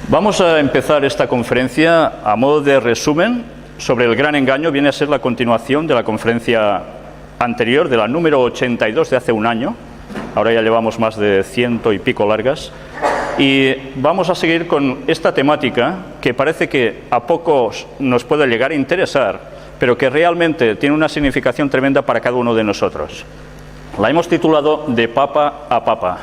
Vamos a empezar esta conferencia a modo de resumen sobre el gran engaño. Viene a ser la continuación de la conferencia anterior, de la número 82 de hace un año. Ahora ya llevamos más de 100 y pico largas. Y vamos a seguir con esta temática que parece que a pocos nos puede llegar a interesar, pero que realmente tiene una significación tremenda para cada uno de nosotros. La hemos titulado De Papa a Papa.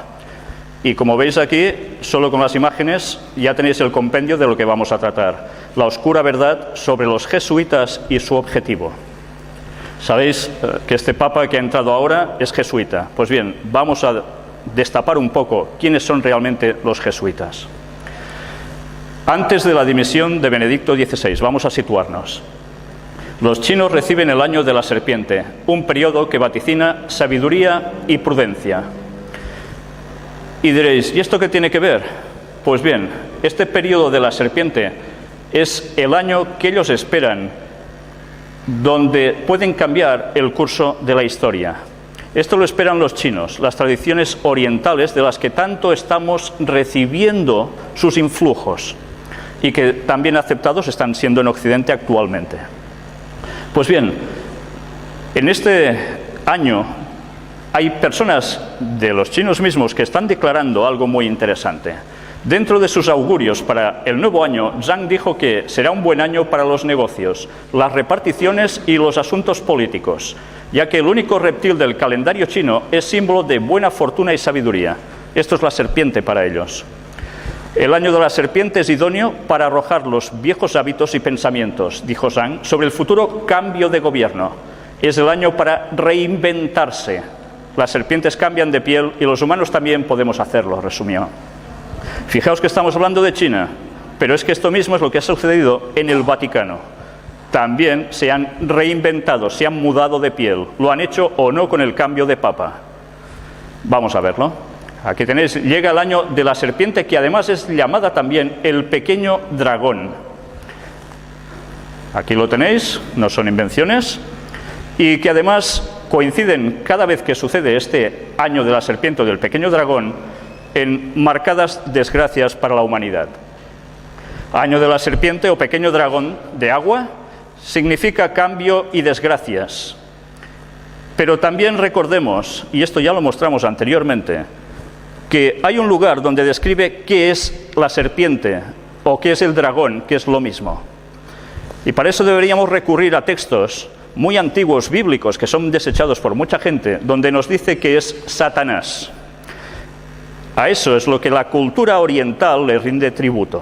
Y como veis aquí, solo con las imágenes ya tenéis el compendio de lo que vamos a tratar. La oscura verdad sobre los jesuitas y su objetivo. Sabéis que este papa que ha entrado ahora es jesuita. Pues bien, vamos a destapar un poco quiénes son realmente los jesuitas. Antes de la dimisión de Benedicto XVI, vamos a situarnos. Los chinos reciben el año de la serpiente, un periodo que vaticina sabiduría y prudencia. Y diréis, ¿y esto qué tiene que ver? Pues bien, este periodo de la serpiente es el año que ellos esperan, donde pueden cambiar el curso de la historia. Esto lo esperan los chinos, las tradiciones orientales de las que tanto estamos recibiendo sus influjos y que también aceptados están siendo en Occidente actualmente. Pues bien, en este año hay personas de los chinos mismos que están declarando algo muy interesante. Dentro de sus augurios para el nuevo año, Zhang dijo que será un buen año para los negocios, las reparticiones y los asuntos políticos, ya que el único reptil del calendario chino es símbolo de buena fortuna y sabiduría. Esto es la serpiente para ellos. El año de la serpiente es idóneo para arrojar los viejos hábitos y pensamientos, dijo Zhang, sobre el futuro cambio de gobierno. Es el año para reinventarse. Las serpientes cambian de piel y los humanos también podemos hacerlo, resumió. Fijaos que estamos hablando de China, pero es que esto mismo es lo que ha sucedido en el Vaticano. También se han reinventado, se han mudado de piel. Lo han hecho o no con el cambio de papa. Vamos a verlo. Aquí tenéis, llega el año de la serpiente, que además es llamada también el pequeño dragón. Aquí lo tenéis, no son invenciones, y que además coinciden cada vez que sucede este año de la serpiente o del pequeño dragón en marcadas desgracias para la humanidad. Año de la serpiente o pequeño dragón de agua significa cambio y desgracias. Pero también recordemos, y esto ya lo mostramos anteriormente, que hay un lugar donde describe qué es la serpiente o qué es el dragón, que es lo mismo. Y para eso deberíamos recurrir a textos muy antiguos, bíblicos, que son desechados por mucha gente, donde nos dice que es Satanás. A eso es lo que la cultura oriental le rinde tributo.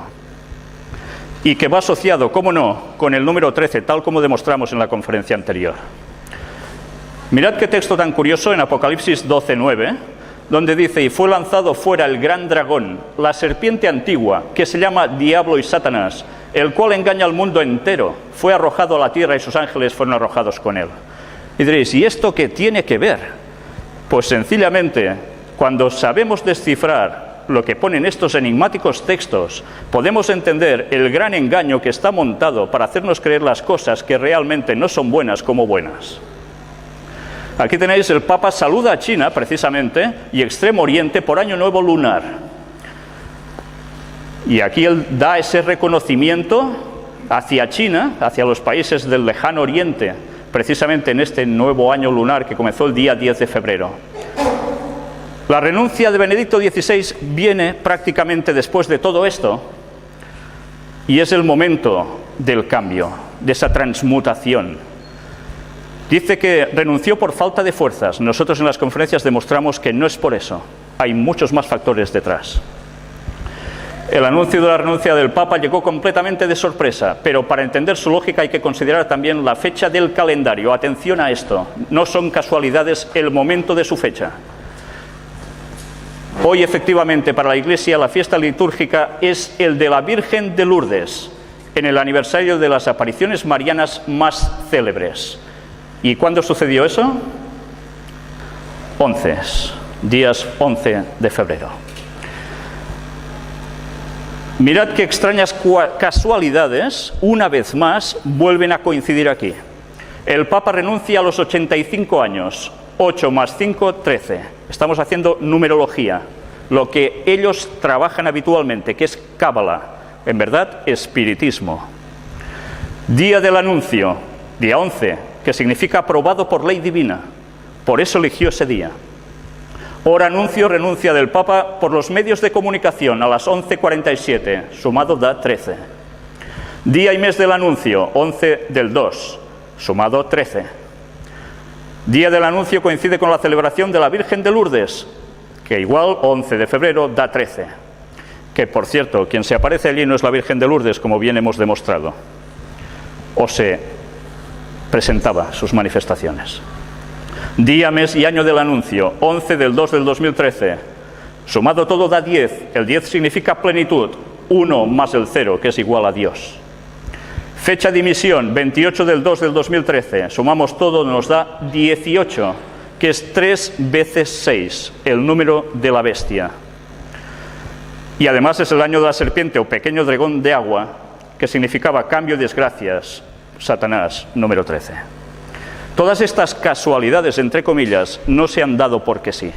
Y que va asociado, cómo no, con el número 13, tal como demostramos en la conferencia anterior. Mirad qué texto tan curioso en Apocalipsis 12:9, donde dice: y fue lanzado fuera el gran dragón, la serpiente antigua, que se llama Diablo y Satanás, el cual engaña al mundo entero. Fue arrojado a la tierra y sus ángeles fueron arrojados con él. Y diréis, ¿y esto qué tiene que ver? Pues sencillamente, cuando sabemos descifrar lo que ponen estos enigmáticos textos, podemos entender el gran engaño que está montado para hacernos creer las cosas que realmente no son buenas como buenas. Aquí tenéis, el Papa saluda a China, precisamente, y Extremo Oriente por Año Nuevo Lunar. Y aquí él da ese reconocimiento hacia China, hacia los países del lejano Oriente, precisamente en este nuevo año lunar que comenzó el día 10 de febrero. La renuncia de Benedicto XVI viene prácticamente después de todo esto, y es el momento del cambio, de esa transmutación. Dice que renunció por falta de fuerzas. Nosotros en las conferencias demostramos que no es por eso. Hay muchos más factores detrás. El anuncio de la renuncia del Papa llegó completamente de sorpresa, pero para entender su lógica hay que considerar también la fecha del calendario. Atención a esto, no son casualidades el momento de su fecha. Hoy, efectivamente, para la Iglesia la fiesta litúrgica es el de la Virgen de Lourdes, en el aniversario de las apariciones marianas más célebres. ¿Y cuándo sucedió eso? Días 11 de febrero. Mirad qué extrañas casualidades, una vez más, vuelven a coincidir aquí. El Papa renuncia a los 85 años, 8 más 5, 13. Estamos haciendo numerología, lo que ellos trabajan habitualmente, que es cábala. en verdad, espiritismo. Día del anuncio, día 11, que significa aprobado por ley divina. Por eso eligió ese día. Hora anuncio, renuncia del Papa por los medios de comunicación a las 11:47, sumado da 13. Día y mes del anuncio, 11 del 2, sumado 13. Día del anuncio coincide con la celebración de la Virgen de Lourdes, que igual 11 de febrero da 13. Que, por cierto, quien se aparece allí no es la Virgen de Lourdes, como bien hemos demostrado. O se presentaba sus manifestaciones. Día, mes y año del anuncio, 11 del 2 del 2013. Sumado todo da 10. El 10 significa plenitud. 1 más el 0, que es igual a Dios. Fecha de emisión, 28 del 2 del 2013. Sumamos todo, nos da 18, que es 3 veces 6, el número de la bestia. Y además es el año de la serpiente o pequeño dragón de agua, que significaba cambio y desgracias, Satanás, número 13. Todas estas casualidades, entre comillas, no se han dado porque sí.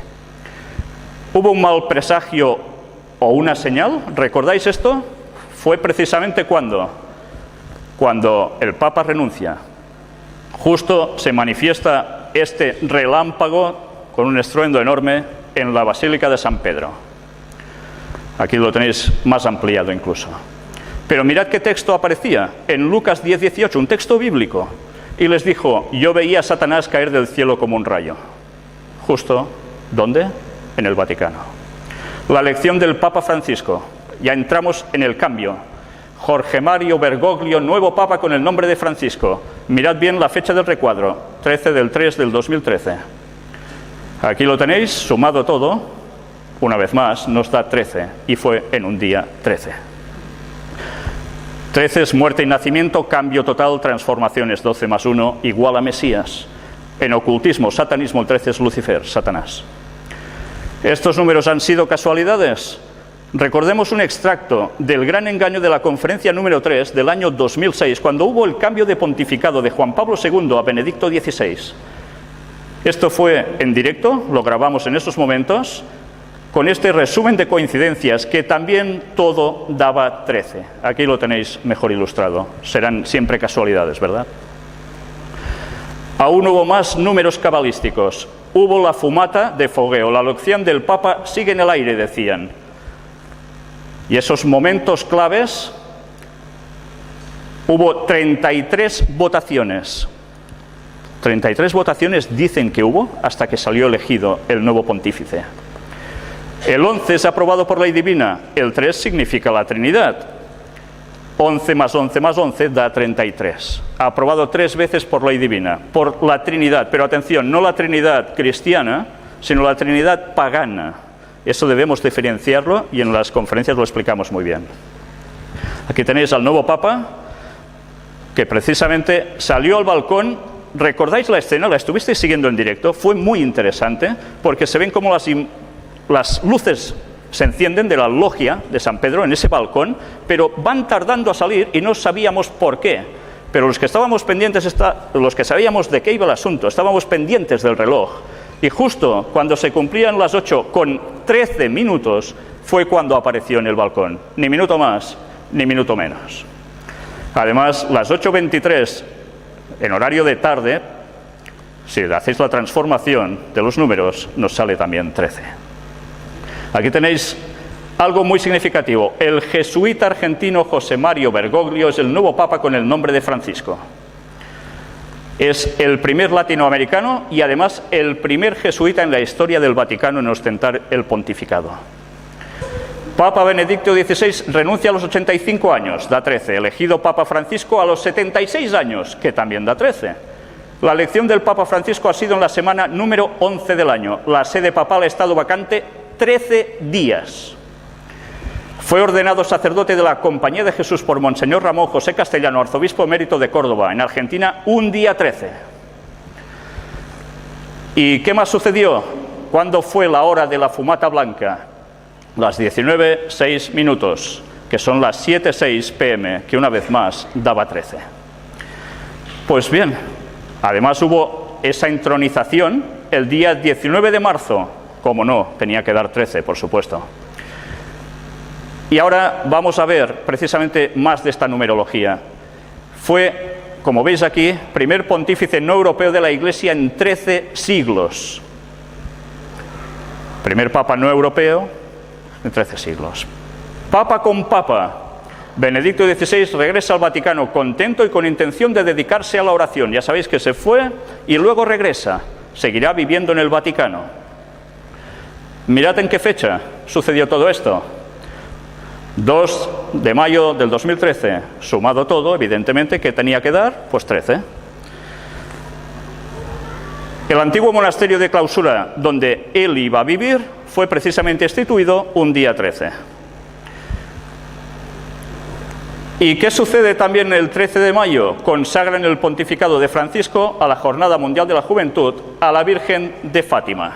¿Hubo un mal presagio o una señal? ¿Recordáis esto? Fue precisamente cuando el Papa renuncia. Justo se manifiesta este relámpago con un estruendo enorme en la Basílica de San Pedro. Aquí lo tenéis más ampliado incluso. Pero mirad qué texto aparecía en Lucas 10:18, un texto bíblico. Y les dijo, yo veía a Satanás caer del cielo como un rayo. Justo, ¿dónde? En el Vaticano. La elección del Papa Francisco. Ya entramos en el cambio. Jorge Mario Bergoglio, nuevo Papa con el nombre de Francisco. Mirad bien la fecha del recuadro, 13 del 3 del 2013. Aquí lo tenéis, sumado todo, una vez más, nos da 13, y fue en un día 13. 13 es muerte y nacimiento, cambio total, transformaciones, 12 más 1 igual a Mesías. En ocultismo, satanismo, el 13 es Lucifer, Satanás. ¿Estos números han sido casualidades? Recordemos un extracto del gran engaño de la conferencia número 3 del año 2006, cuando hubo el cambio de pontificado de Juan Pablo II a Benedicto XVI. Esto fue en directo, lo grabamos en esos momentos, con este resumen de coincidencias que también todo daba 13. Aquí lo tenéis mejor ilustrado. Serán siempre casualidades, ¿verdad? Aún hubo más números cabalísticos. Hubo la fumata de fogueo. La elección del Papa sigue en el aire, decían. Y esos momentos claves, hubo 33 votaciones. 33 votaciones dicen que hubo hasta que salió elegido el nuevo pontífice. El 11 es aprobado por ley divina, el 3 significa la Trinidad. 11 más 11 más 11 da 33. Aprobado 3 veces por ley divina, por la Trinidad. Pero atención, no la Trinidad cristiana, sino la Trinidad pagana. Eso debemos diferenciarlo y en las conferencias lo explicamos muy bien. Aquí tenéis al nuevo Papa, que precisamente salió al balcón. ¿Recordáis la escena? ¿La estuvisteis siguiendo en directo? Fue muy interesante, porque se ven como las luces se encienden de la logia de San Pedro en ese balcón, pero van tardando a salir y no sabíamos por qué. Pero los que estábamos pendientes, los que sabíamos de qué iba el asunto, estábamos pendientes del reloj. Y justo cuando se cumplían las 8 con 13 minutos, fue cuando apareció en el balcón. Ni minuto más, ni minuto menos. Además, las 8:23, en horario de tarde, si hacéis la transformación de los números, nos sale también 13. Aquí tenéis algo muy significativo. El jesuita argentino José Mario Bergoglio es el nuevo Papa con el nombre de Francisco. Es el primer latinoamericano y además el primer jesuita en la historia del Vaticano en ostentar el pontificado. Papa Benedicto XVI renuncia a los 85 años, da 13. Elegido Papa Francisco a los 76 años, que también da 13. La elección del Papa Francisco ha sido en la semana número 11 del año. La sede papal ha estado vacante 13 días. Fue ordenado sacerdote de la Compañía de Jesús por Monseñor Ramón José Castellano, arzobispo emérito de Córdoba, en Argentina, un día 13. ¿Y qué más sucedió? ¿Cuándo fue la hora de la fumata blanca? Las 19:06, que son las 7:06 p.m., que una vez más daba 13. Pues bien, además hubo esa entronización el día 19 de marzo, como no, tenía que dar 13, por supuesto. Y ahora vamos a ver precisamente más de esta numerología. Fue, como veis aquí, primer pontífice no europeo de la Iglesia en 13 siglos. Primer papa no europeo en 13 siglos. Papa con papa. Benedicto XVI regresa al Vaticano contento y con intención de dedicarse a la oración. Ya sabéis que se fue y luego regresa. Seguirá viviendo en el Vaticano. Mirad en qué fecha sucedió todo esto. 2 de mayo del 2013. Sumado todo, evidentemente, ¿qué tenía que dar? Pues 13. El antiguo monasterio de clausura donde él iba a vivir fue precisamente instituido un día 13. ¿Y qué sucede también el 13 de mayo? Consagran el pontificado de Francisco a la Jornada Mundial de la Juventud a la Virgen de Fátima.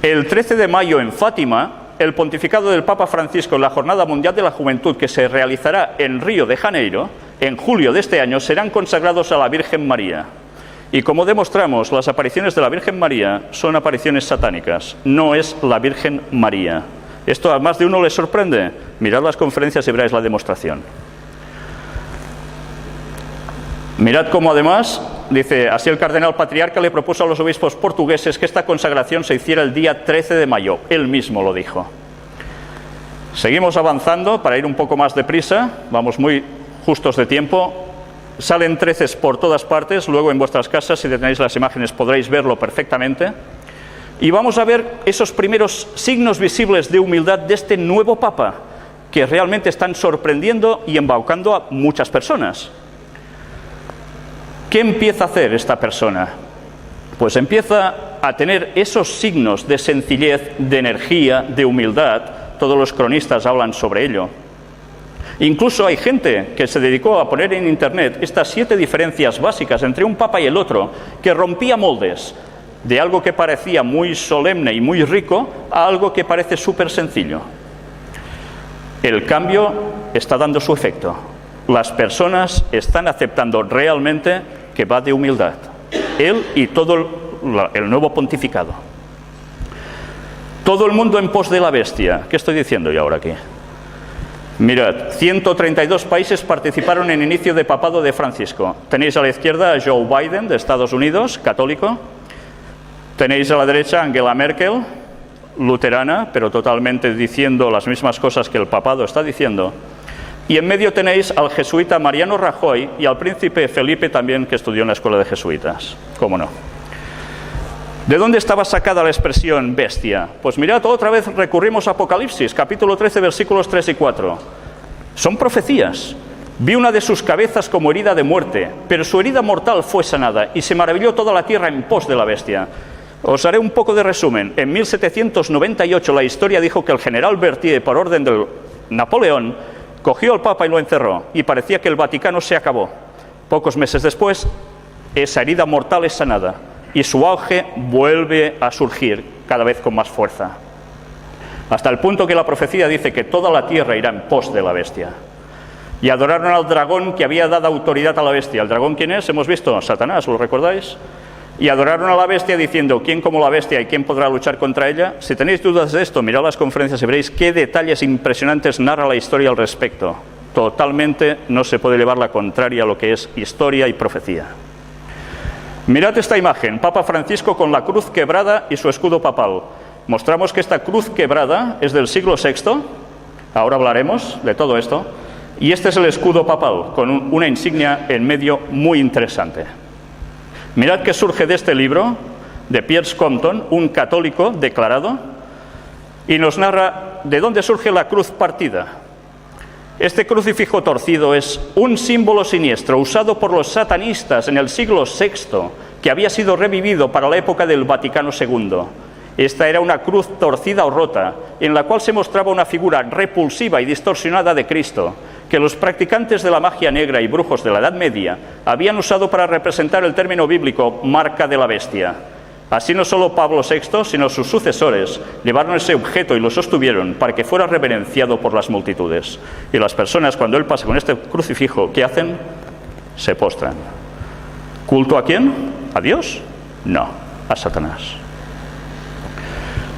El 13 de mayo en Fátima, el pontificado del Papa Francisco en la Jornada Mundial de la Juventud, que se realizará en Río de Janeiro, en julio de este año, serán consagrados a la Virgen María. Y como demostramos, las apariciones de la Virgen María son apariciones satánicas, no es la Virgen María. ¿Esto a más de uno les sorprende? Mirad las conferencias y veréis la demostración. Mirad cómo además, dice, así el cardenal patriarca le propuso a los obispos portugueses que esta consagración se hiciera el día 13 de mayo. Él mismo lo dijo. Seguimos avanzando para ir un poco más deprisa, vamos muy justos de tiempo. Salen 13 por todas partes, luego en vuestras casas, si tenéis las imágenes, podréis verlo perfectamente. Y vamos a ver esos primeros signos visibles de humildad de este nuevo Papa, que realmente están sorprendiendo y embaucando a muchas personas. ¿Qué empieza a hacer esta persona? Pues empieza a tener esos signos de sencillez, de energía, de humildad. Todos los cronistas hablan sobre ello. Incluso hay gente que se dedicó a poner en internet estas 7 diferencias básicas entre un papa y el otro, que rompía moldes de algo que parecía muy solemne y muy rico a algo que parece súper sencillo. El cambio está dando su efecto. Las personas están aceptando realmente que va de humildad. Él y todo el nuevo pontificado. Todo el mundo en pos de la bestia. ¿Qué estoy diciendo yo ahora aquí? Mirad, 132 países participaron en inicio de papado de Francisco. Tenéis a la izquierda a Joe Biden, de Estados Unidos, católico. Tenéis a la derecha a Angela Merkel, luterana, pero totalmente diciendo las mismas cosas que el papado está diciendo. Y en medio tenéis al jesuita Mariano Rajoy y al príncipe Felipe también, que estudió en la escuela de jesuitas. ¿Cómo no? ¿De dónde estaba sacada la expresión bestia? Pues mirad, otra vez recurrimos a Apocalipsis, capítulo 13, versículos 3 y 4. Son profecías. Vi una de sus cabezas como herida de muerte, pero su herida mortal fue sanada, y se maravilló toda la tierra en pos de la bestia. Os haré un poco de resumen. En 1798 la historia dijo que el general Berthier, por orden de Napoleón, cogió al Papa y lo encerró, y parecía que el Vaticano se acabó. Pocos meses después, esa herida mortal es sanada, y su auge vuelve a surgir cada vez con más fuerza. Hasta el punto que la profecía dice que toda la tierra irá en pos de la bestia. Y adoraron al dragón que había dado autoridad a la bestia. ¿El dragón quién es? Hemos visto, Satanás, ¿lo recordáis? Y adoraron a la bestia diciendo, ¿quién como la bestia y quién podrá luchar contra ella? Si tenéis dudas de esto, mirad las conferencias y veréis qué detalles impresionantes narra la historia al respecto. Totalmente no se puede llevar la contraria a lo que es historia y profecía. Mirad esta imagen, Papa Francisco con la cruz quebrada y su escudo papal. Mostramos que esta cruz quebrada es del siglo VI, ahora hablaremos de todo esto, y este es el escudo papal, con una insignia en medio muy interesante. Mirad que surge de este libro, de Piers Compton, un católico declarado, y nos narra de dónde surge la cruz partida. Este crucifijo torcido es un símbolo siniestro usado por los satanistas en el siglo VI, que había sido revivido para la época del Vaticano II. Esta era una cruz torcida o rota, en la cual se mostraba una figura repulsiva y distorsionada de Cristo, que los practicantes de la magia negra y brujos de la Edad Media habían usado para representar el término bíblico marca de la bestia. Así no solo Pablo VI, sino sus sucesores llevaron ese objeto y lo sostuvieron para que fuera reverenciado por las multitudes. Y las personas, cuando él pasa con este crucifijo, ¿qué hacen? Se postran. ¿Culto a quién? ¿A Dios? No, a Satanás.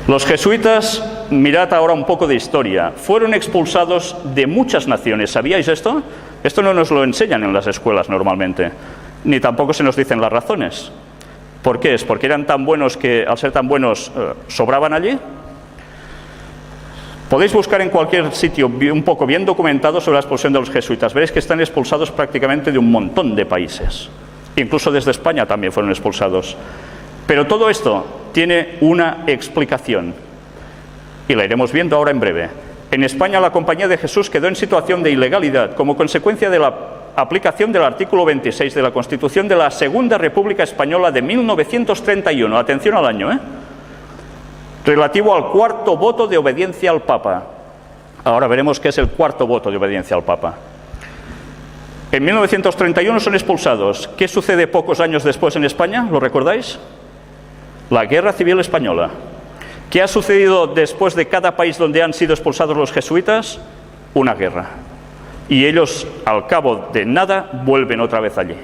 Los jesuitas mirad ahora un poco de historia. Fueron expulsados de muchas naciones. ¿Sabíais esto? Esto no nos lo enseñan en las escuelas normalmente, ni tampoco se nos dicen las razones. ¿Por qué? ¿Es porque eran tan buenos que, al ser tan buenos, sobraban allí? Podéis buscar en cualquier sitio un poco bien documentado sobre la expulsión de los jesuitas. Veréis que están expulsados prácticamente de un montón de países. Incluso desde España también fueron expulsados. Pero todo esto tiene una explicación. Y la iremos viendo ahora en breve. En España la Compañía de Jesús quedó en situación de ilegalidad como consecuencia de la aplicación del artículo 26 de la Constitución de la Segunda República Española de 1931. Atención al año, relativo al cuarto voto de obediencia al Papa. Ahora veremos qué es el cuarto voto de obediencia al Papa. En 1931 son expulsados. ¿Qué sucede pocos años después en España? ¿Lo recordáis? La Guerra Civil Española. ¿Qué ha sucedido después de cada país donde han sido expulsados los jesuitas? Una guerra. Y ellos, al cabo de nada, vuelven otra vez allí.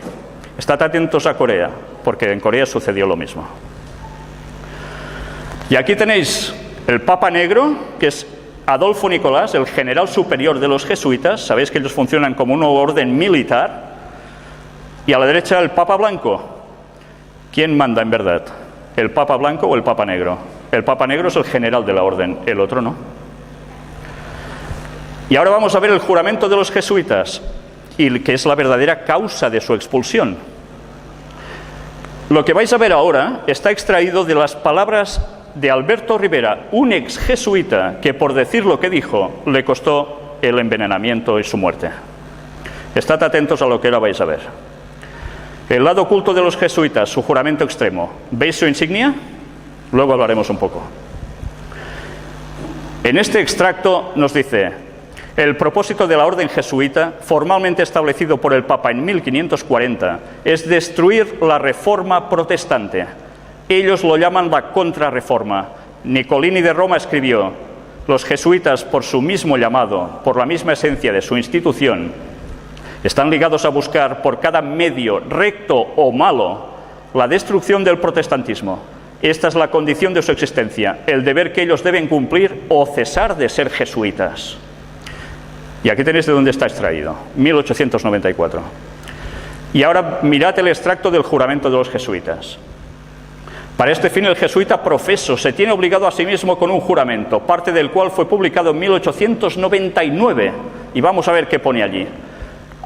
Estad atentos a Corea, porque en Corea sucedió lo mismo. Y aquí tenéis el Papa Negro, que es Adolfo Nicolás, el general superior de los jesuitas. Sabéis que ellos funcionan como una orden militar. Y a la derecha el Papa Blanco. ¿Quién manda en verdad? ¿El Papa Blanco o el Papa Negro? El Papa Negro es el general de la orden, el otro no. Y ahora vamos a ver el juramento de los jesuitas, y que es la verdadera causa de su expulsión. Lo que vais a ver ahora está extraído de las palabras de Alberto Rivera, un ex jesuita que, por decir lo que dijo, le costó el envenenamiento y su muerte. Estad atentos a lo que ahora vais a ver. El lado oculto de los jesuitas, su juramento extremo. ¿Veis su insignia? Luego hablaremos un poco. En este extracto nos dice: el propósito de la orden jesuita, formalmente establecido por el Papa en 1540, es destruir la reforma protestante. Ellos lo llaman la contrarreforma. Nicolini de Roma escribió: los jesuitas, por su mismo llamado, por la misma esencia de su institución, están ligados a buscar por cada medio, recto o malo, la destrucción del protestantismo. Esta es la condición de su existencia, el deber que ellos deben cumplir o cesar de ser jesuitas. Y aquí tenéis de dónde está extraído, 1894. Y ahora mirad el extracto del juramento de los jesuitas. Para este fin el jesuita profeso se tiene obligado a sí mismo con un juramento, parte del cual fue publicado en 1899. Y vamos a ver qué pone allí.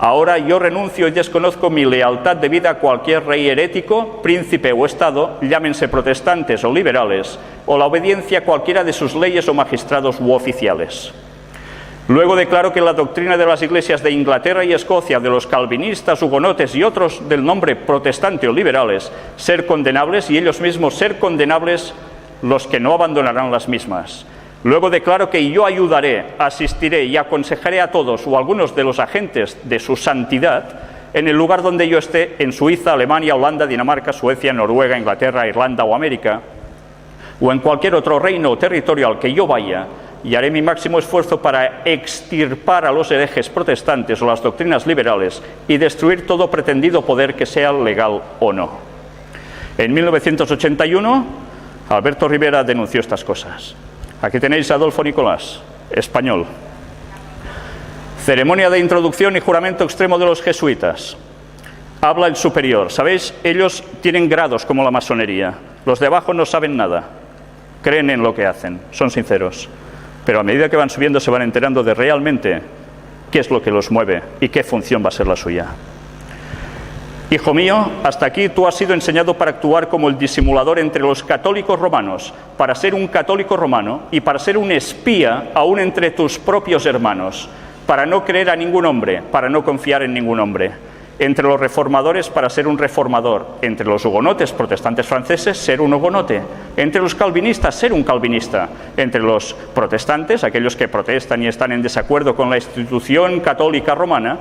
Ahora yo renuncio y desconozco mi lealtad debida a cualquier rey herético, príncipe o estado, llámense protestantes o liberales, o la obediencia a cualquiera de sus leyes o magistrados u oficiales. Luego declaro que la doctrina de las iglesias de Inglaterra y Escocia, de los calvinistas, hugonotes y otros del nombre protestante o liberales, ser condenables, y ellos mismos ser condenables los que no abandonarán las mismas. Luego declaro que yo ayudaré, asistiré y aconsejaré a todos o algunos de los agentes de su santidad en el lugar donde yo esté, en Suiza, Alemania, Holanda, Dinamarca, Suecia, Noruega, Inglaterra, Irlanda o América, o en cualquier otro reino o territorio al que yo vaya, y haré mi máximo esfuerzo para extirpar a los herejes protestantes o las doctrinas liberales y destruir todo pretendido poder, que sea legal o no. En 1981, Alberto Rivera denunció estas cosas. Aquí tenéis a Adolfo Nicolás, español. Ceremonia de introducción y juramento extremo de los jesuitas. Habla el superior. ¿Sabéis? Ellos tienen grados como la masonería. Los de abajo no saben nada. Creen en lo que hacen, son sinceros. Pero a medida que van subiendo se van enterando de realmente qué es lo que los mueve y qué función va a ser la suya. Hijo mío, hasta aquí tú has sido enseñado para actuar como el disimulador entre los católicos romanos, para ser un católico romano y para ser un espía aún entre tus propios hermanos, para no creer a ningún hombre, para no confiar en ningún hombre. Entre los reformadores, para ser un reformador. Entre los hugonotes protestantes franceses, ser un hugonote. Entre los calvinistas, ser un calvinista. Entre los protestantes, aquellos que protestan y están en desacuerdo con la institución católica romana,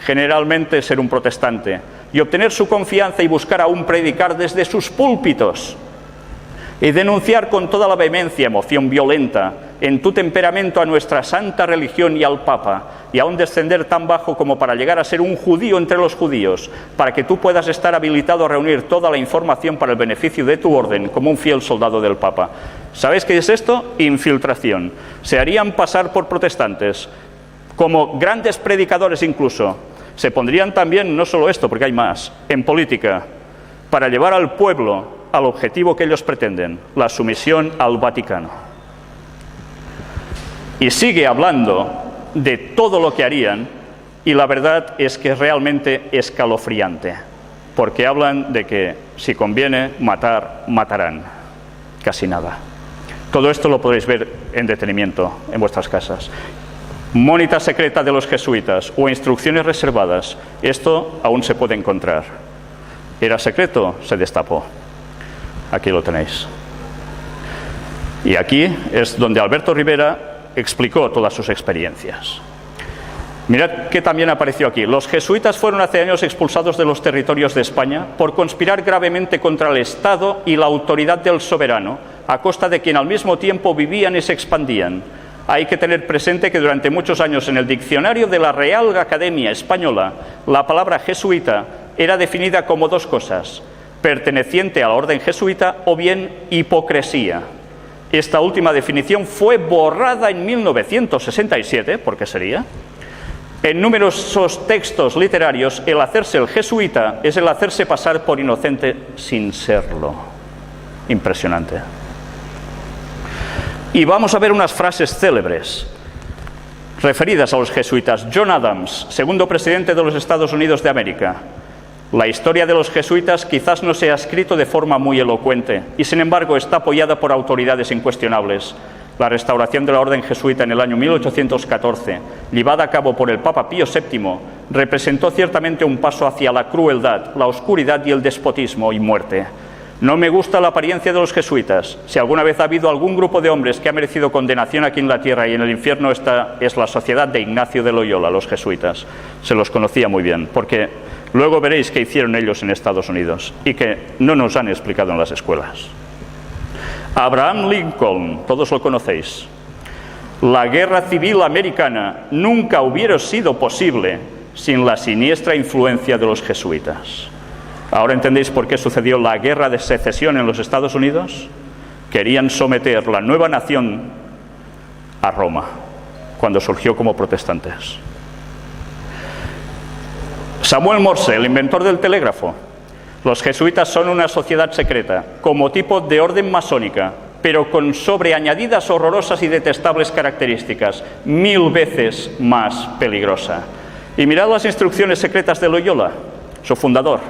generalmente ser un protestante. Y obtener su confianza y buscar aún predicar desde sus púlpitos. Y denunciar con toda la vehemencia, emoción violenta, en tu temperamento a nuestra santa religión y al Papa, y aún descender tan bajo como para llegar a ser un judío entre los judíos, para que tú puedas estar habilitado a reunir toda la información para el beneficio de tu orden como un fiel soldado del Papa. ¿Sabéis qué es esto? Infiltración. Se harían pasar por protestantes, como grandes predicadores incluso. Se pondrían también, no solo esto, porque hay más, en política, para llevar al pueblo al objetivo que ellos pretenden, la sumisión al Vaticano. Y sigue hablando de todo lo que harían, y la verdad es que es realmente escalofriante, porque hablan de que si conviene matar, matarán. Casi nada. Todo esto lo podréis ver en detenimiento en vuestras casas. Mónita secreta de los jesuitas o instrucciones reservadas, esto aún se puede encontrar. Era secreto, se destapó. Aquí lo tenéis. Y aquí es donde Alberto Rivera explicó todas sus experiencias. Mirad que también apareció aquí. Los jesuitas fueron hace años expulsados de los territorios de España por conspirar gravemente contra el Estado y la autoridad del soberano, a costa de quien al mismo tiempo vivían y se expandían. Hay que tener presente que durante muchos años en el diccionario de la Real Academia Española, la palabra jesuita era definida como dos cosas: perteneciente a la orden jesuita o bien hipocresía. Esta última definición fue borrada en 1967, ¿por qué sería? En numerosos textos literarios, el hacerse el jesuita es el hacerse pasar por inocente sin serlo. Impresionante. Y vamos a ver unas frases célebres referidas a los jesuitas. John Adams, segundo presidente de los Estados Unidos de América. La historia de los jesuitas quizás no se ha escrito de forma muy elocuente y, sin embargo, está apoyada por autoridades incuestionables. La restauración de la orden jesuita en el año 1814, llevada a cabo por el Papa Pío VII, representó ciertamente un paso hacia la crueldad, la oscuridad y el despotismo y muerte. No me gusta la apariencia de los jesuitas. Si alguna vez ha habido algún grupo de hombres que ha merecido condenación aquí en la tierra y en el infierno, esta es la sociedad de Ignacio de Loyola, los jesuitas. Se los conocía muy bien, porque luego veréis qué hicieron ellos en Estados Unidos y que no nos han explicado en las escuelas. Abraham Lincoln, todos lo conocéis. La guerra civil americana nunca hubiera sido posible sin la siniestra influencia de los jesuitas. ¿Ahora entendéis por qué sucedió la guerra de secesión en los Estados Unidos? Querían someter la nueva nación a Roma, cuando surgió como protestantes. Samuel Morse, el inventor del telégrafo. Los jesuitas son una sociedad secreta, como tipo de orden masónica, pero con sobreañadidas horrorosas y detestables características, 1000 veces más peligrosa. Y mirad las instrucciones secretas de Loyola, su fundador.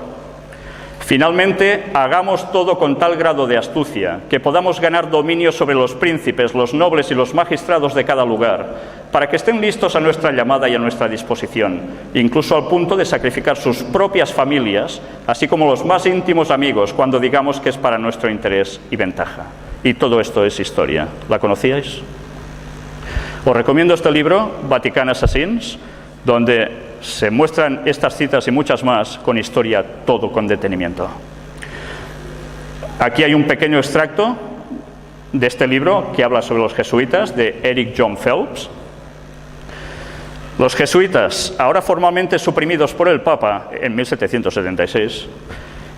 Finalmente, hagamos todo con tal grado de astucia que podamos ganar dominio sobre los príncipes, los nobles y los magistrados de cada lugar, para que estén listos a nuestra llamada y a nuestra disposición, incluso al punto de sacrificar sus propias familias, así como los más íntimos amigos, cuando digamos que es para nuestro interés y ventaja. Y todo esto es historia. ¿La conocíais? Os recomiendo este libro, Vatican Assassins, donde se muestran estas citas y muchas más con historia, todo con detenimiento. Aquí hay un pequeño extracto de este libro que habla sobre los jesuitas, de Eric John Phelps. Los jesuitas, ahora formalmente suprimidos por el Papa en 1776,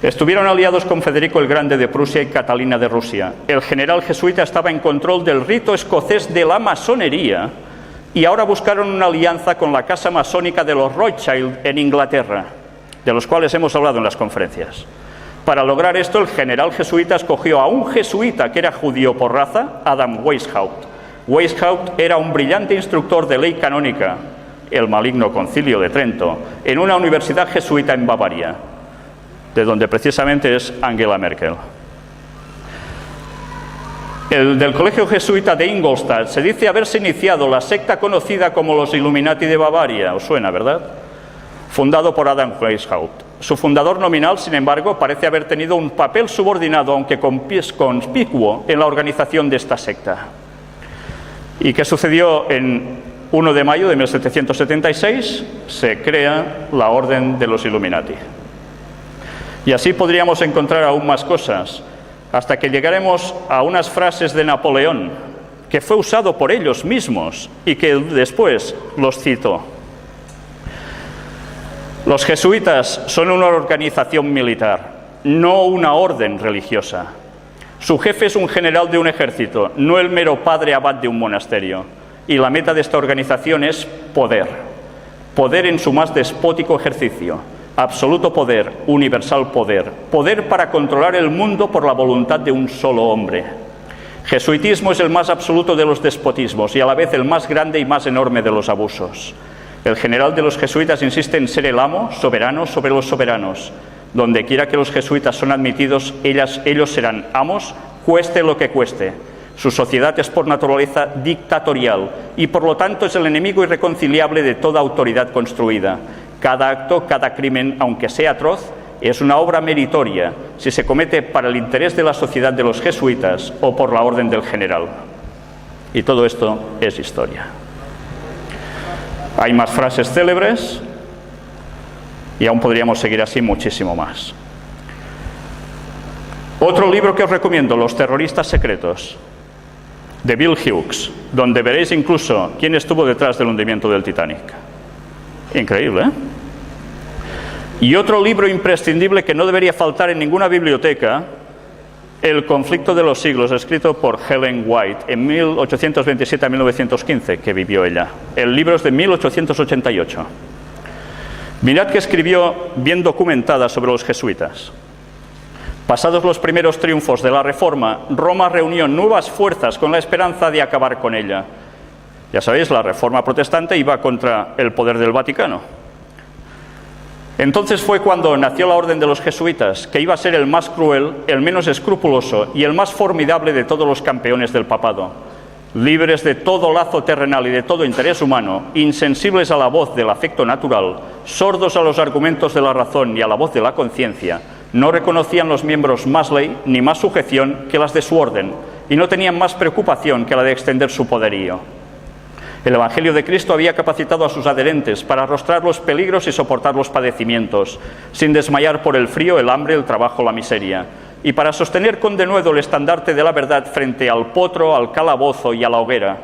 estuvieron aliados con Federico el Grande de Prusia y Catalina de Rusia. El general jesuita estaba en control del rito escocés de la masonería y ahora buscaron una alianza con la casa masónica de los Rothschild en Inglaterra, de los cuales hemos hablado en las conferencias. Para lograr esto, el general jesuita escogió a un jesuita que era judío por raza, Adam Weishaupt. Weishaupt era un brillante instructor de ley canónica, el maligno Concilio de Trento, en una universidad jesuita en Bavaria, de donde precisamente es Angela Merkel. El del Colegio Jesuita de Ingolstadt se dice haberse iniciado la secta conocida como los Illuminati de Bavaria. ¿Os suena, verdad? Fundado por Adam Weishaupt. Su fundador nominal, sin embargo, parece haber tenido un papel subordinado, aunque conspicuo, en la organización de esta secta. ¿Y qué sucedió? En 1 de mayo de 1776 se crea la Orden de los Illuminati. Y así podríamos encontrar aún más cosas, hasta que llegaremos a unas frases de Napoleón, que fue usado por ellos mismos y que después los citó. Los jesuitas son una organización militar, no una orden religiosa. Su jefe es un general de un ejército, no el mero padre abad de un monasterio. Y la meta de esta organización es poder. Poder en su más despótico ejercicio. Absoluto poder, universal poder. Poder para controlar el mundo por la voluntad de un solo hombre. Jesuitismo es el más absoluto de los despotismos y a la vez el más grande y más enorme de los abusos. El general de los jesuitas insiste en ser el amo, soberano sobre los soberanos. Donde quiera que los jesuitas son admitidos, ellos serán amos, cueste lo que cueste. Su sociedad es por naturaleza dictatorial y por lo tanto es el enemigo irreconciliable de toda autoridad construida. Cada acto, cada crimen, aunque sea atroz, es una obra meritoria si se comete para el interés de la sociedad de los jesuitas o por la orden del general. Y todo esto es historia. Hay más frases célebres y aún podríamos seguir así muchísimo más. Otro libro que os recomiendo, Los terroristas secretos, de Bill Hughes, donde veréis incluso quién estuvo detrás del hundimiento del Titanic. Increíble, ¿eh? Y otro libro imprescindible que no debería faltar en ninguna biblioteca, El conflicto de los siglos, escrito por Ellen White en 1827 a 1915, que vivió ella. El libro es de 1888. Mirad que escribió bien documentada sobre los jesuitas. Pasados los primeros triunfos de la Reforma, Roma reunió nuevas fuerzas con la esperanza de acabar con ella. Ya sabéis, la Reforma protestante iba contra el poder del Vaticano. Entonces fue cuando nació la Orden de los Jesuitas, que iba a ser el más cruel, el menos escrupuloso y el más formidable de todos los campeones del papado. Libres de todo lazo terrenal y de todo interés humano, insensibles a la voz del afecto natural, sordos a los argumentos de la razón y a la voz de la conciencia, no reconocían los miembros más ley ni más sujeción que las de su orden, y no tenían más preocupación que la de extender su poderío. El Evangelio de Cristo había capacitado a sus adherentes para arrostrar los peligros y soportar los padecimientos, sin desmayar por el frío, el hambre, el trabajo, la miseria, y para sostener con denuedo el estandarte de la verdad frente al potro, al calabozo y a la hoguera.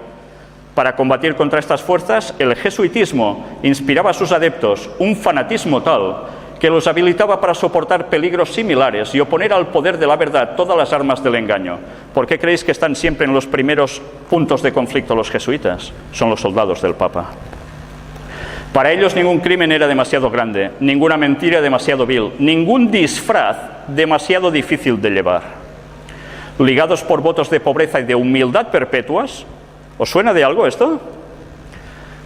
Para combatir contra estas fuerzas, el jesuitismo inspiraba a sus adeptos un fanatismo tal que los habilitaba para soportar peligros similares y oponer al poder de la verdad todas las armas del engaño. ¿Por qué creéis que están siempre en los primeros puntos de conflicto los jesuitas? Son los soldados del Papa. Para ellos ningún crimen era demasiado grande, ninguna mentira demasiado vil, ningún disfraz demasiado difícil de llevar. Ligados por votos de pobreza y de humildad perpetuas, ¿os suena de algo esto?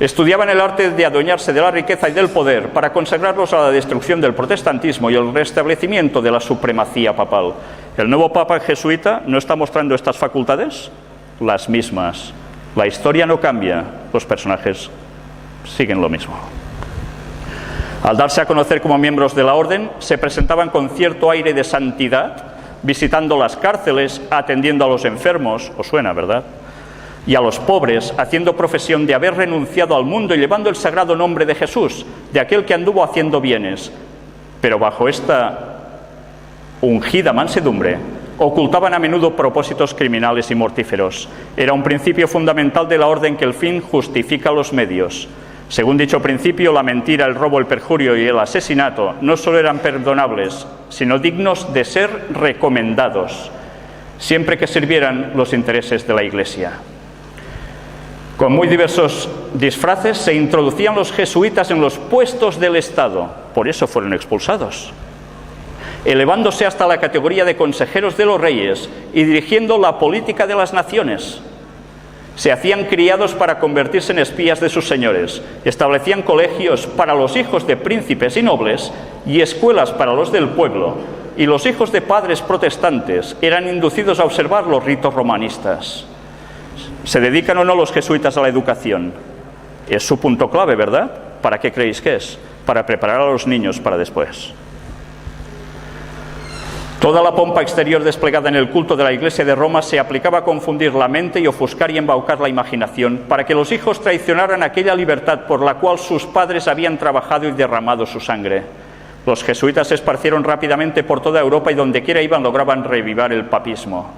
Estudiaban el arte de adueñarse de la riqueza y del poder para consagrarlos a la destrucción del protestantismo y el restablecimiento de la supremacía papal. ¿El nuevo papa jesuita no está mostrando estas facultades? Las mismas. La historia no cambia, los personajes siguen lo mismo. Al darse a conocer como miembros de la orden, se presentaban con cierto aire de santidad, visitando las cárceles, atendiendo a los enfermos, os suena, ¿verdad?, y a los pobres, haciendo profesión de haber renunciado al mundo y llevando el sagrado nombre de Jesús, de aquel que anduvo haciendo bienes. Pero bajo esta ungida mansedumbre, ocultaban a menudo propósitos criminales y mortíferos. Era un principio fundamental de la orden que el fin justifica los medios. Según dicho principio, la mentira, el robo, el perjurio y el asesinato no solo eran perdonables, sino dignos de ser recomendados, siempre que sirvieran los intereses de la Iglesia. Con muy diversos disfraces se introducían los jesuitas en los puestos del Estado, por eso fueron expulsados, elevándose hasta la categoría de consejeros de los reyes y dirigiendo la política de las naciones. Se hacían criados para convertirse en espías de sus señores, establecían colegios para los hijos de príncipes y nobles y escuelas para los del pueblo, y los hijos de padres protestantes eran inducidos a observar los ritos romanistas. ¿Se dedican o no los jesuitas a la educación? Es su punto clave, ¿verdad? ¿Para qué creéis que es? Para preparar a los niños para después. Toda la pompa exterior desplegada en el culto de la Iglesia de Roma se aplicaba a confundir la mente y ofuscar y embaucar la imaginación para que los hijos traicionaran aquella libertad por la cual sus padres habían trabajado y derramado su sangre. Los jesuitas se esparcieron rápidamente por toda Europa y donde quiera iban lograban revivar el papismo.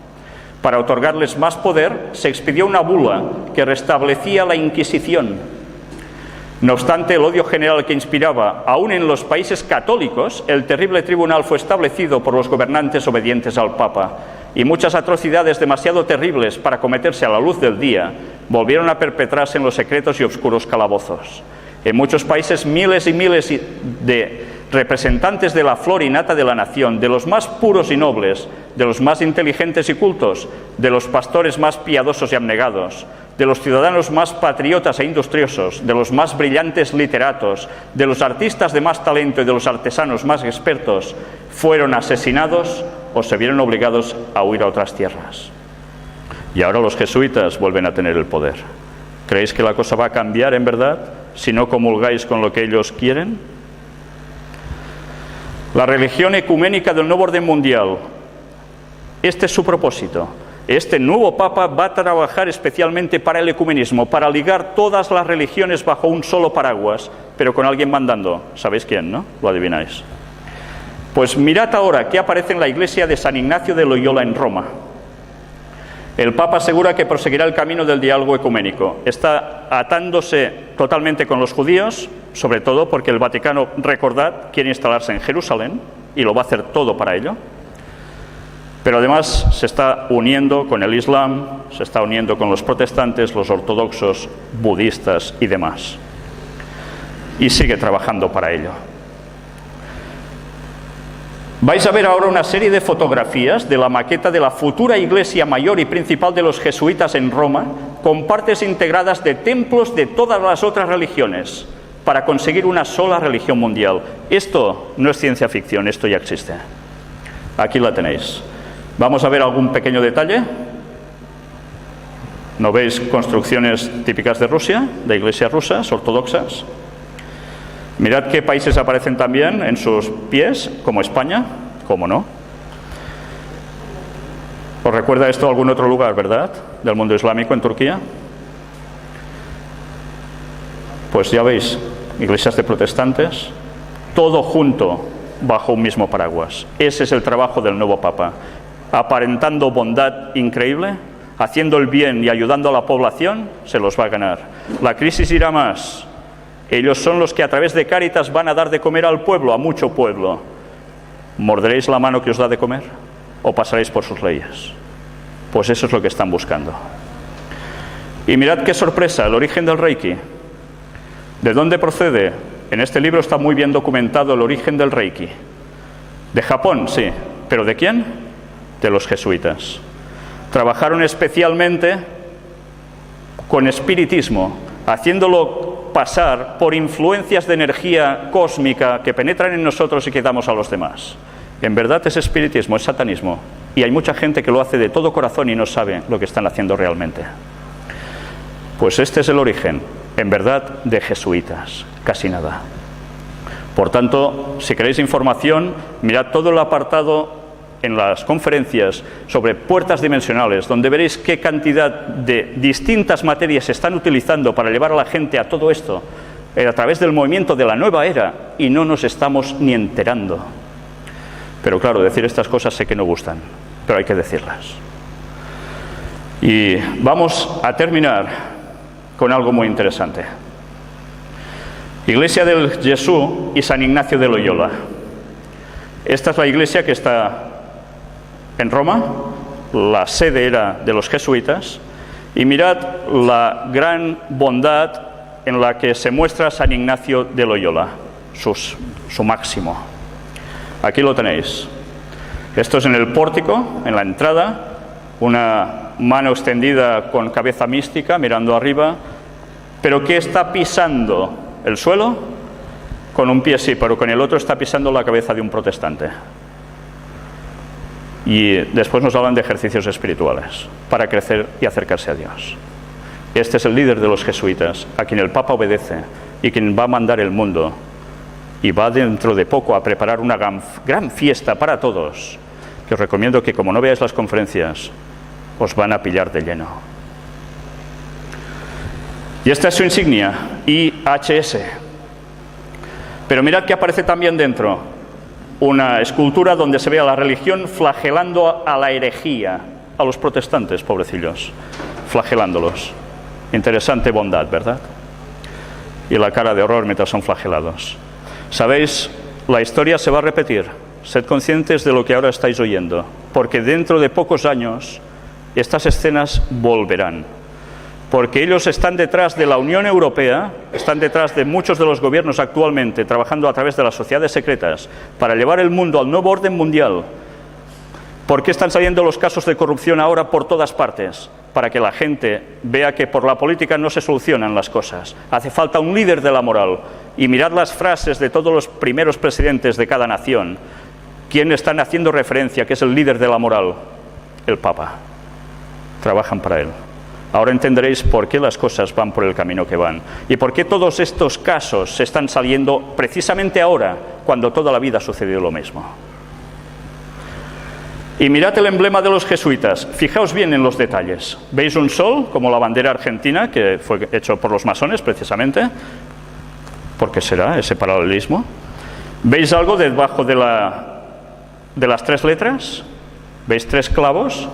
Para otorgarles más poder, se expidió una bula que restablecía la Inquisición. No obstante, el odio general que inspiraba, aún en los países católicos, el terrible tribunal fue establecido por los gobernantes obedientes al Papa, y muchas atrocidades demasiado terribles para cometerse a la luz del día volvieron a perpetrarse en los secretos y oscuros calabozos. En muchos países, miles y miles de representantes de la flor y nata de la nación, de los más puros y nobles, de los más inteligentes y cultos, de los pastores más piadosos y abnegados, de los ciudadanos más patriotas e industriosos, de los más brillantes literatos, de los artistas de más talento y de los artesanos más expertos, fueron asesinados o se vieron obligados a huir a otras tierras. Y ahora los jesuitas vuelven a tener el poder. ¿Creéis que la cosa va a cambiar en verdad si no comulgáis con lo que ellos quieren? La religión ecuménica del nuevo orden mundial, este es su propósito. Este nuevo Papa va a trabajar especialmente para el ecumenismo, para ligar todas las religiones bajo un solo paraguas, pero con alguien mandando. ¿Sabéis quién, no? Lo adivináis. Pues mirad ahora qué aparece en la iglesia de San Ignacio de Loyola en Roma. El Papa asegura que proseguirá el camino del diálogo ecuménico. Está atándose totalmente con los judíos, sobre todo porque el Vaticano, recordad, quiere instalarse en Jerusalén y lo va a hacer todo para ello. Pero además se está uniendo con el Islam, se está uniendo con los protestantes, los ortodoxos, budistas y demás. Y sigue trabajando para ello. Vais a ver ahora una serie de fotografías de la maqueta de la futura iglesia mayor y principal de los jesuitas en Roma, con partes integradas de templos de todas las otras religiones, para conseguir una sola religión mundial. Esto no es ciencia ficción, esto ya existe. Aquí la tenéis. Vamos a ver algún pequeño detalle. ¿No veis construcciones típicas de Rusia, de iglesias rusas, ortodoxas? Mirad qué países aparecen también en sus pies, como España, ¿cómo no? ¿Os recuerda esto a algún otro lugar, verdad? Del mundo islámico, en Turquía. Pues ya veis, iglesias de protestantes, todo junto bajo un mismo paraguas. Ese es el trabajo del nuevo Papa. Aparentando bondad increíble, haciendo el bien y ayudando a la población, se los va a ganar. La crisis irá más. Ellos son los que a través de Cáritas van a dar de comer al pueblo, a mucho pueblo. ¿Morderéis la mano que os da de comer o pasaréis por sus leyes? Pues eso es lo que están buscando. Y mirad qué sorpresa, el origen del Reiki. ¿De dónde procede? En este libro está muy bien documentado el origen del Reiki. De Japón, sí. ¿Pero de quién? De los jesuitas. Trabajaron especialmente con espiritismo, haciéndolo pasar por influencias de energía cósmica que penetran en nosotros y que damos a los demás. En verdad es espiritismo, es satanismo. Y hay mucha gente que lo hace de todo corazón y no sabe lo que están haciendo realmente. Pues este es el origen, en verdad, de jesuitas. Casi nada. Por tanto, si queréis información, mirad todo el apartado en las conferencias sobre puertas dimensionales, donde veréis qué cantidad de distintas materias se están utilizando para llevar a la gente a todo esto a través del movimiento de la nueva era, y no nos estamos ni enterando. Pero claro, decir estas cosas sé que no gustan, pero hay que decirlas. Y vamos a terminar con algo muy interesante. Iglesia del Jesús y San Ignacio de Loyola. Esta es la iglesia que está en Roma, la sede era de los jesuitas, y mirad la gran bondad en la que se muestra San Ignacio de Loyola, su máximo. Aquí lo tenéis. Esto es en el pórtico, en la entrada, una mano extendida con cabeza mística mirando arriba, pero ¿qué está pisando? ¿El suelo? Con un pie sí, pero con el otro está pisando la cabeza de un protestante. Y después nos hablan de ejercicios espirituales para crecer y acercarse a Dios. Este es el líder de los jesuitas, a quien el Papa obedece y quien va a mandar el mundo, y va dentro de poco a preparar una gran fiesta para todos, que os recomiendo que, como no veáis las conferencias, os van a pillar de lleno. Y esta es su insignia, IHS. Pero mirad que aparece también dentro una escultura donde se ve a la religión flagelando a la herejía, a los protestantes, pobrecillos, flagelándolos. Interesante bondad, ¿verdad? Y la cara de horror mientras son flagelados. ¿Sabéis? La historia se va a repetir. Sed conscientes de lo que ahora estáis oyendo, porque dentro de pocos años estas escenas volverán. Porque ellos están detrás de la Unión Europea, están detrás de muchos de los gobiernos actualmente, trabajando a través de las sociedades secretas para llevar el mundo al nuevo orden mundial. ¿Por qué están saliendo los casos de corrupción ahora por todas partes? Para que la gente vea que por la política no se solucionan las cosas. Hace falta un líder de la moral. Y mirad las frases de todos los primeros presidentes de cada nación. ¿Quién están haciendo referencia que es el líder de la moral? El Papa. Trabajan para él. Ahora entenderéis por qué las cosas van por el camino que van. Y por qué todos estos casos se están saliendo precisamente ahora, cuando toda la vida ha sucedido lo mismo. Y mirad el emblema de los jesuitas. Fijaos bien en los detalles. ¿Veis un sol, como la bandera argentina, que fue hecho por los masones precisamente? ¿Por qué será ese paralelismo? ¿Veis algo debajo de las tres letras? ¿Veis tres clavos?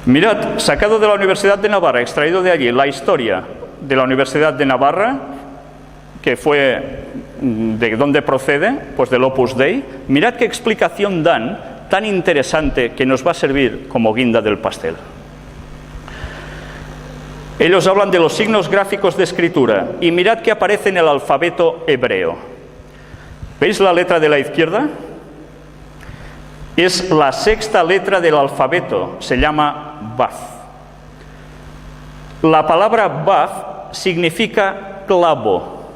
Mirad, sacado de la Universidad de Navarra, extraído de allí, la historia de la Universidad de Navarra, que fue de dónde procede, pues del Opus Dei. Mirad qué explicación dan, tan interesante, que nos va a servir como guinda del pastel. Ellos hablan de los signos gráficos de escritura, y mirad que aparece en el alfabeto hebreo. ¿Veis la letra de la izquierda? Es la sexta letra del alfabeto, se llama Vav. La palabra Vav significa clavo.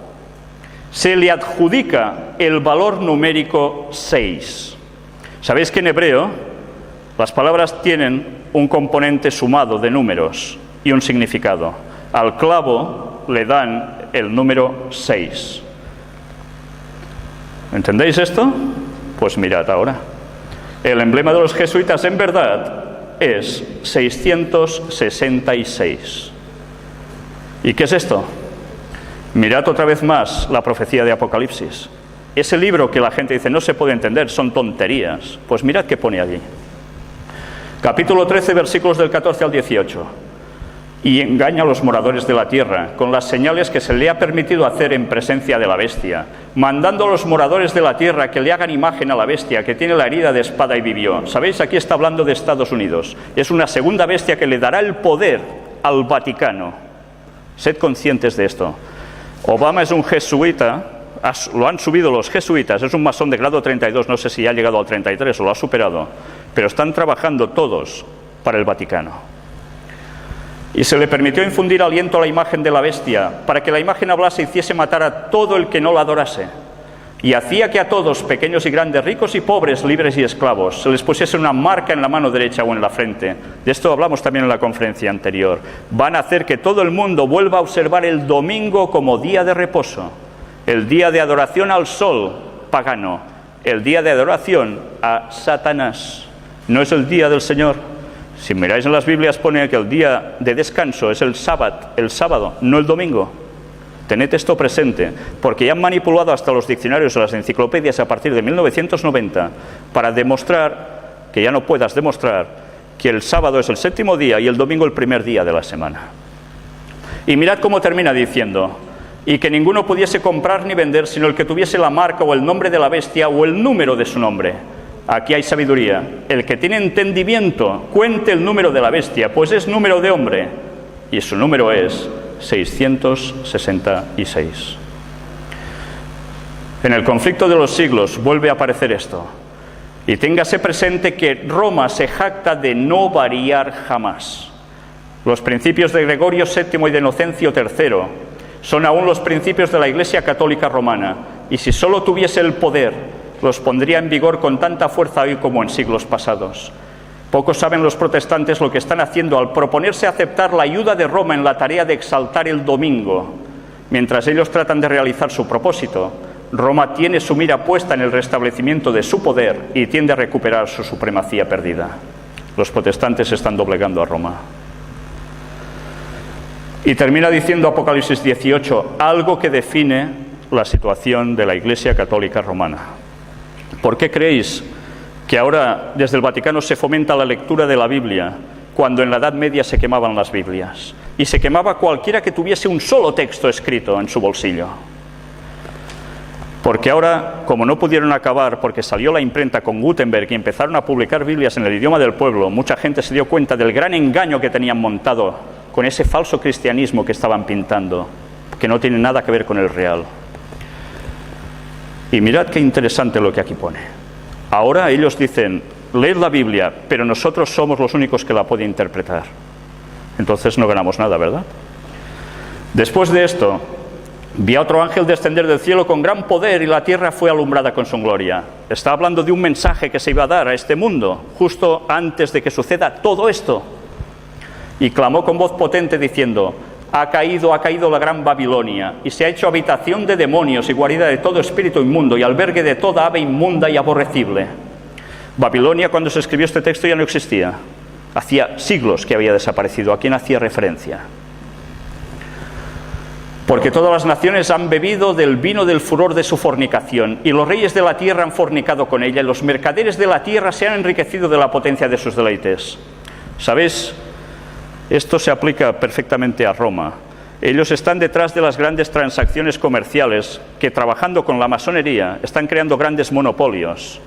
Se le adjudica el valor numérico 6. Sabéis que en hebreo las palabras tienen un componente sumado de números y un significado. Al clavo le dan el número 6. ¿Entendéis esto? Pues mirad ahora. El emblema de los jesuitas en verdad es 666. ¿Y qué es esto? Mirad otra vez más la profecía de Apocalipsis. Ese libro que la gente dice no se puede entender, son tonterías. Pues mirad qué pone allí. Capítulo 13, versículos del 14 al 18. Y engaña a los moradores de la tierra con las señales que se le ha permitido hacer en presencia de la bestia, mandando a los moradores de la tierra que le hagan imagen a la bestia, que tiene la herida de espada y vivió. ¿Sabéis? Aquí está hablando de Estados Unidos. Es una segunda bestia que le dará el poder al Vaticano. Sed conscientes de esto. Obama es un jesuita, lo han subido los jesuitas, es un masón de grado 32, no sé si ha llegado al 33 o lo ha superado, pero están trabajando todos para el Vaticano. Y se le permitió infundir aliento a la imagen de la bestia, para que la imagen hablase y hiciese matar a todo el que no la adorase. Y hacía que a todos, pequeños y grandes, ricos y pobres, libres y esclavos, se les pusiese una marca en la mano derecha o en la frente. De esto hablamos también en la conferencia anterior. Van a hacer que todo el mundo vuelva a observar el domingo como día de reposo, el día de adoración al sol pagano, el día de adoración a Satanás. No es el día del Señor. Si miráis en las Biblias pone que el día de descanso es el sábado, no el domingo. Tened esto presente, porque ya han manipulado hasta los diccionarios o las enciclopedias a partir de 1990 para demostrar, que ya no puedas demostrar, que el sábado es el séptimo día y el domingo el primer día de la semana. Y mirad cómo termina diciendo, y que ninguno pudiese comprar ni vender, sino el que tuviese la marca o el nombre de la bestia o el número de su nombre. Aquí hay sabiduría. El que tiene entendimiento, cuente el número de la bestia, pues es número de hombre, y su número es 666. En el conflicto de los siglos vuelve a aparecer esto. Y téngase presente que Roma se jacta de no variar jamás. Los principios de Gregorio VII y de Inocencio III son aún los principios de la Iglesia Católica Romana, y si solo tuviese el poder, los pondría en vigor con tanta fuerza hoy como en siglos pasados. Pocos saben los protestantes lo que están haciendo al proponerse aceptar la ayuda de Roma en la tarea de exaltar el domingo. Mientras ellos tratan de realizar su propósito, Roma tiene su mira puesta en el restablecimiento de su poder y tiende a recuperar su supremacía perdida. Los protestantes están doblegando a Roma. Y termina diciendo Apocalipsis 18, algo que define la situación de la Iglesia Católica Romana. ¿Por qué creéis que ahora desde el Vaticano se fomenta la lectura de la Biblia, cuando en la Edad Media se quemaban las Biblias. Y se quemaba cualquiera que tuviese un solo texto escrito en su bolsillo. Porque ahora, como no pudieron acabar, porque salió la imprenta con Gutenberg y empezaron a publicar Biblias en el idioma del pueblo, mucha gente se dio cuenta del gran engaño que tenían montado con ese falso cristianismo que estaban pintando, que no tiene nada que ver con el real. Y mirad qué interesante lo que aquí pone. Ahora ellos dicen, leed la Biblia, pero nosotros somos los únicos que la pueden interpretar. Entonces no ganamos nada, ¿verdad? Después de esto, vi a otro ángel descender del cielo con gran poder y la tierra fue alumbrada con su gloria. Está hablando de un mensaje que se iba a dar a este mundo, justo antes de que suceda todo esto. Y clamó con voz potente diciendo, ha caído la gran Babilonia, y se ha hecho habitación de demonios y guarida de todo espíritu inmundo y albergue de toda ave inmunda y aborrecible. Babilonia, cuando se escribió este texto, ya no existía. Hacía siglos que había desaparecido. ¿A quién hacía referencia? Porque todas las naciones han bebido del vino del furor de su fornicación, y los reyes de la tierra han fornicado con ella, y los mercaderes de la tierra se han enriquecido de la potencia de sus deleites. ¿Sabéis? Esto se aplica perfectamente a Roma. Ellos están detrás de las grandes transacciones comerciales que, trabajando con la masonería, están creando grandes monopolios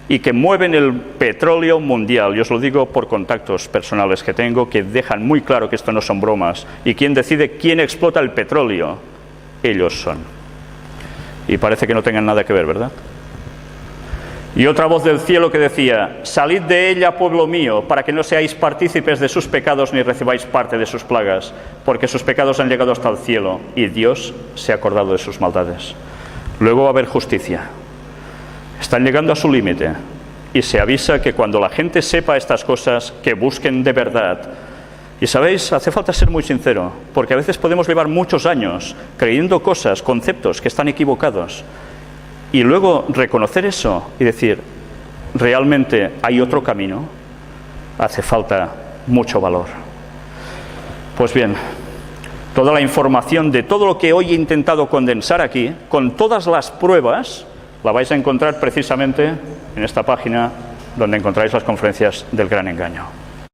y que mueven el petróleo mundial. Yo os lo digo por contactos personales que tengo, que dejan muy claro que esto no son bromas. ¿Y quién decide quién explota el petróleo? Ellos son. Y parece que no tengan nada que ver, ¿verdad? Y otra voz del cielo que decía, salid de ella, pueblo mío, para que no seáis partícipes de sus pecados ni recibáis parte de sus plagas, porque sus pecados han llegado hasta el cielo y Dios se ha acordado de sus maldades. Luego va a haber justicia. Están llegando a su límite y se avisa que cuando la gente sepa estas cosas, que busquen de verdad. Y sabéis, hace falta ser muy sincero, porque a veces podemos llevar muchos años creyendo cosas, conceptos que están equivocados. Y luego reconocer eso y decir, realmente hay otro camino, hace falta mucho valor. Pues bien, toda la información de todo lo que hoy he intentado condensar aquí, con todas las pruebas, la vais a encontrar precisamente en esta página donde encontráis las conferencias del Gran Engaño.